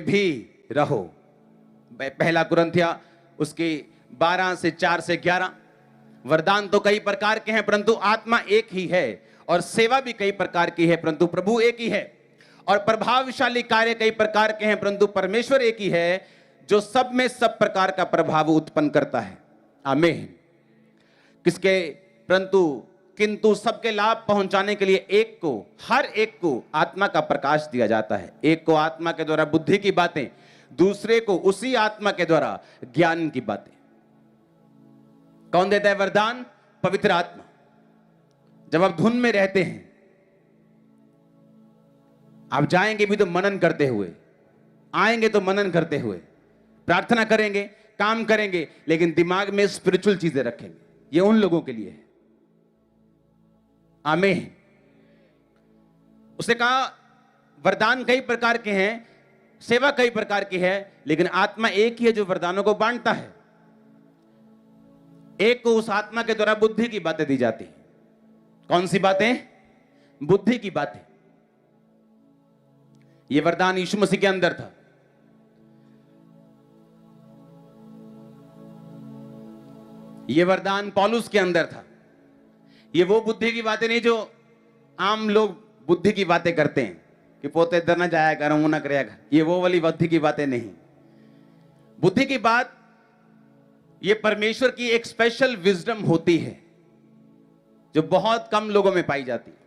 भी रहो। पहला कुरिन्थिया उसके 12 से 4 से 11। वरदान तो कई प्रकार के हैं परंतु आत्मा एक ही है, और सेवा भी कई प्रकार की है परंतु प्रभु एक ही है, और प्रभावशाली कार्य कई प्रकार के हैं परंतु परमेश्वर एक ही है जो सब में सब प्रकार का प्रभाव उत्पन्न करता है। आमीन। किसके परंतु किंतु सबके लाभ पहुंचाने के लिए एक को, हर एक को आत्मा का प्रकाश दिया जाता है। एक को आत्मा के द्वारा बुद्धि की बातें, दूसरे को उसी आत्मा के द्वारा ज्ञान की बातें। कौन देता है वरदान? पवित्र आत्मा। जब आप धुन में रहते हैं, आप जाएंगे भी तो मनन करते हुए, आएंगे तो मनन करते हुए, प्रार्थना करेंगे, काम करेंगे, लेकिन दिमाग में स्पिरिचुअल चीजें रखेंगे। ये उन लोगों के लिए है। आमीन। उसने कहा वरदान कई प्रकार के हैं, सेवा कई प्रकार की है, लेकिन आत्मा एक ही है जो वरदानों को बांटता है। एक को उस आत्मा के द्वारा बुद्धि की बातें दी जाती हैं। कौन सी बातें? बुद्धि की बातें। यह वरदान यीशु मसीह के अंदर था। यह वरदान पौलुस के अंदर था। ये वो बुद्धि की बातें नहीं जो आम लोग बुद्धि की बातें करते हैं कि पोते इधर ना जाया कर, मुंह ना कराया कर। ये वो वाली बुद्धि की बातें नहीं। बुद्धि की बात ये परमेश्वर की एक स्पेशल विजडम होती है जो बहुत कम लोगों में पाई जाती है।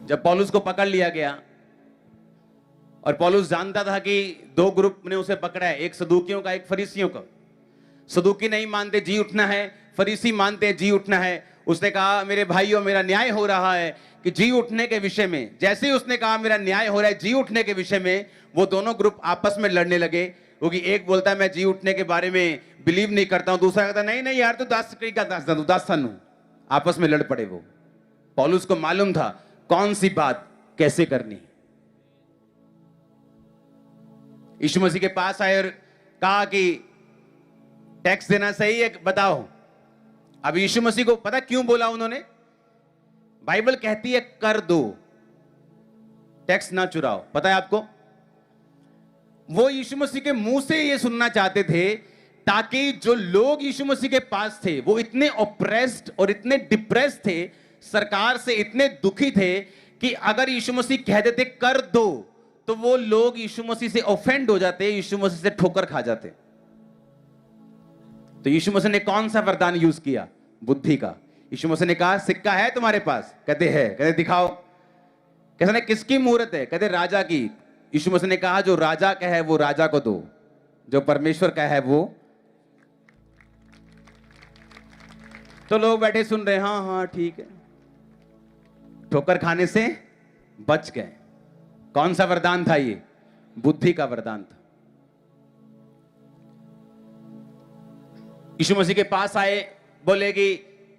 जब पौलुस को पकड़ लिया गया, और पौलुस जानता था कि दो ग्रुप ने उसे पकड़ा है, एक सदूकियों का, एक फरीसियों का। सदूकी नहीं मानते जी उठना है, फरीसी मानते जी उठना है। उसने कहा मेरे भाइयों मेरा न्याय हो रहा है कि जी उठने के विषय में। जैसे ही उसने कहा मेरा न्याय हो रहा है जी उठने के विषय में, वो दोनों ग्रुप आपस में लड़ने लगे। क्योंकि एक बोलता है मैं जी उठने के बारे में बिलीव नहीं करता हूं, दूसरा कहता नहीं नहीं यार तू दासन हूं। आपस में लड़ पड़े वो। पौलुस को मालूम था कौन सी बात कैसे करनी। यीशु मसीह के पास आए और कहा कि टैक्स देना सही है, बताओ। अब यीशु मसीह को पता क्यों बोला उन्होंने? बाइबल कहती है कर दो, टैक्स ना चुराओ। पता है आपको? वो यीशु मसीह के मुंह से ये सुनना चाहते थे ताकि जो लोग यीशु मसीह के पास थे वो इतने ऑप्रेस्ड और इतने डिप्रेस्ड थे, सरकार से इतने दुखी थे कि अगर यीशु मसीह कह देते कर दो तो वो लोग यीशु मसीह से ऑफेंड हो जाते, यीशु मसीह से ठोकर खा जाते। तो यीशु मसीह ने कौन सा वरदान यूज किया? बुद्धि का। यीशु मसीह ने कहा सिक्का है तुम्हारे पास? कहते हैं। कहते दिखाओ। कहते किसकी मूर्त है? कहते राजा की। यीशु मसीह ने कहा जो राजा का है वो राजा को दो, जो परमेश्वर का है वो। तो लोग बैठे सुन रहे, हाँ हाँ ठीक है, ठोकर खाने से बच गए। कौन सा वरदान था ये? बुद्धि का वरदान था। यीशु मसीह के पास आए, बोलेगी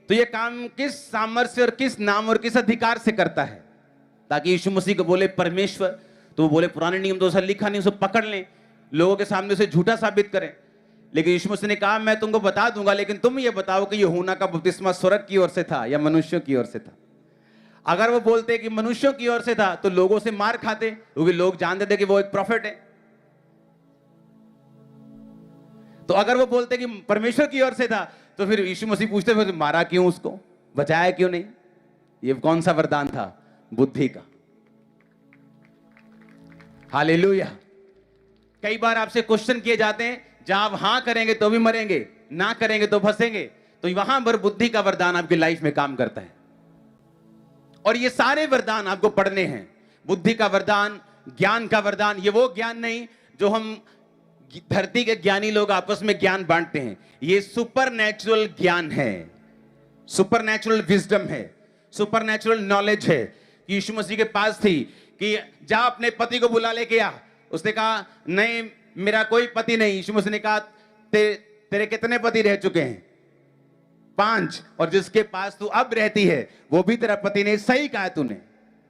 तो ये काम किस सामर्थ्य और किस नाम और किस अधिकार से करता है? ताकि यीशु मसीह को बोले परमेश्वर, तो वो बोले पुराने नियम तो उसे लिखा नहीं, उसे पकड़ लें, लोगों के सामने उसे झूठा साबित करें। लेकिन यीशु मसीह ने कहा मैं तुमको बता दूंगा, लेकिन तुम ये बताओ कि यूहन्ना का बपतिस्मा स्वर्ग की ओर से था या मनुष्यों की ओर से था। अगर वो बोलते कि मनुष्यों की ओर से था तो लोगों से मार खाते, क्योंकि लोग जानते थे कि वो एक प्रॉफिट है। तो अगर वो बोलते कि परमेश्वर की ओर से था तो फिर यीशु मसीह पूछते फिर मारा क्यों, उसको बचाया क्यों नहीं? ये कौन सा वरदान था? बुद्धि का। हालेलुया। कई बार आपसे क्वेश्चन किए जाते हैं, जहां आप हां करेंगे तो भी मरेंगे, ना करेंगे तो फंसेंगे, तो वहां पर बुद्धि का वरदान आपकी लाइफ में काम करता है। और ये सारे वरदान आपको पढ़ने हैं। बुद्धि का वरदान, ज्ञान का वरदान। ये वो ज्ञान नहीं जो हम धरती के ज्ञानी लोग आपस में ज्ञान बांटते हैं। ये सुपरनैचुरल ज्ञान है, सुपरनैचुरल विजडम है, सुपरनैचुरल नॉलेज है। यीशु मसीह के पास थी कि जा अपने पति को बुला लेके आ। उसने कहा नहीं मेरा कोई पति नहीं। यीशु मसीह ने कहा तेरे कितने पति रह चुके हैं? 5, और जिसके पास तू अब रहती है वो भी तेरा पति नहीं। सही कहा तूने।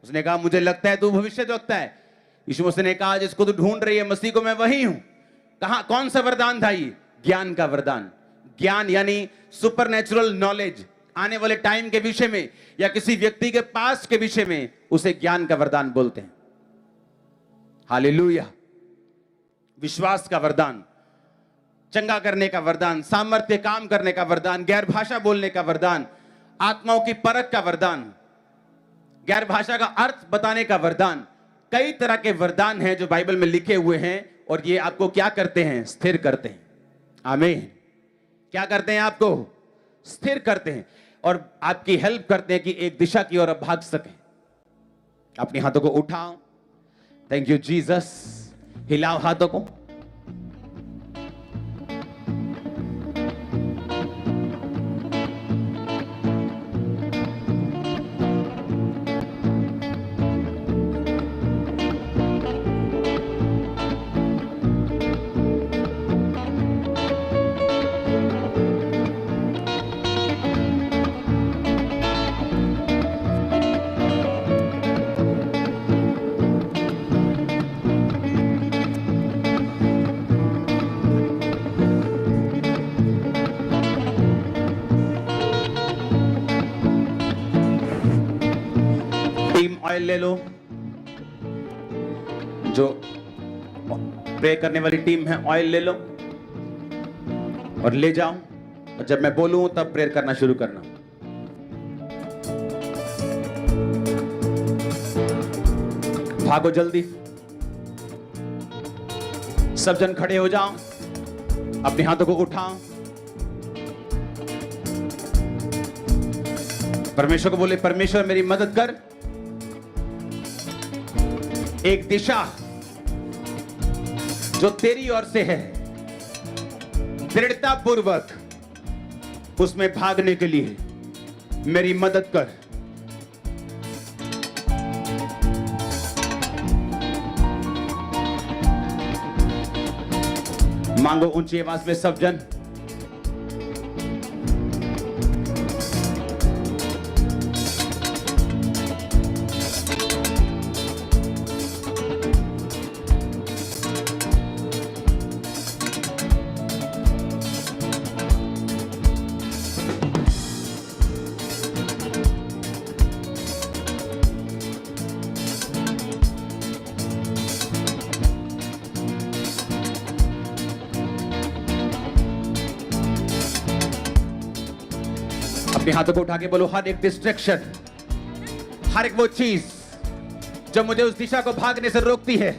उसने कहा मुझे लगता है तू भविष्यद्वक्ता है। यीशु मसीह ने कहा जिसको तू ढूंढ रही है मसीह को मैं वही हूं। कहा कौन सा वरदान था ये? ज्ञान का वरदान। ज्ञान यानी सुपरनैचुरल नॉलेज, आने वाले टाइम के विषय में या किसी व्यक्ति के पास के विषय में, उसे ज्ञान का वरदान बोलते हैं। हालेलुया। विश्वास का वरदान, चंगा करने का वरदान, सामर्थ्य काम करने का वरदान, गैर भाषा बोलने का वरदान, आत्माओं की परख का वरदान, गैर भाषा का अर्थ बताने का वरदान। कई तरह के वरदान हैं जो बाइबल में लिखे हुए हैं, और ये आपको क्या करते हैं? स्थिर करते हैं। आमीन। क्या करते हैं? आपको स्थिर करते हैं और आपकी हेल्प करते हैं कि एक दिशा की ओर आप भाग सकें। अपने हाथों को उठाओ। Thank you Jesus. हिलाओ हाथों को। ऑयल ले लो। जो प्रे करने वाली टीम है, ऑयल ले लो और ले जाओ, और जब मैं बोलूं तब प्रेयर करना शुरू करना। भागो जल्दी। सब जन खड़े हो जाओ, अपने हाथों को उठाओ, परमेश्वर को बोले, परमेश्वर मेरी मदद कर। एक दिशा जो तेरी ओर से है, दृढ़ता पूर्वक उसमें भागने के लिए मेरी मदद कर। मांगो ऊंची आवाज में सब जन। अपने हाथों को उठा के बोलो, हर एक डिस्ट्रैक्शन, हर एक वो चीज जो मुझे उस दिशा को भागने से रोकती है,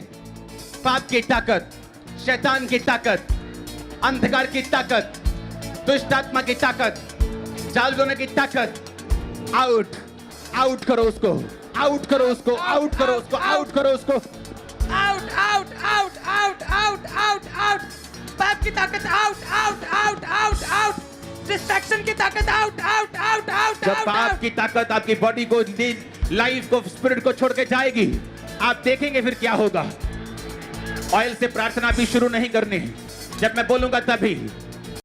पाप की ताकत, शैतान की ताकत, अंधकार की ताकत, दुष्ट आत्मा की ताकत, जाल जोने की ताकत, आउट आउट करो उसको, आउट करो उसको, आउट करो उसको, आउट करो उसको, out out out out out out out. पाप की ताकत out out out out out. Distraction की ताकत आउट आउट आउट आउट। जब पाप की ताकत आपकी बॉडी को, लाइफ को, स्पिरिट को छोड़ के जाएगी, आप देखेंगे फिर क्या होगा। ऑयल से प्रार्थना भी शुरू नहीं करनी, जब मैं बोलूंगा तभी।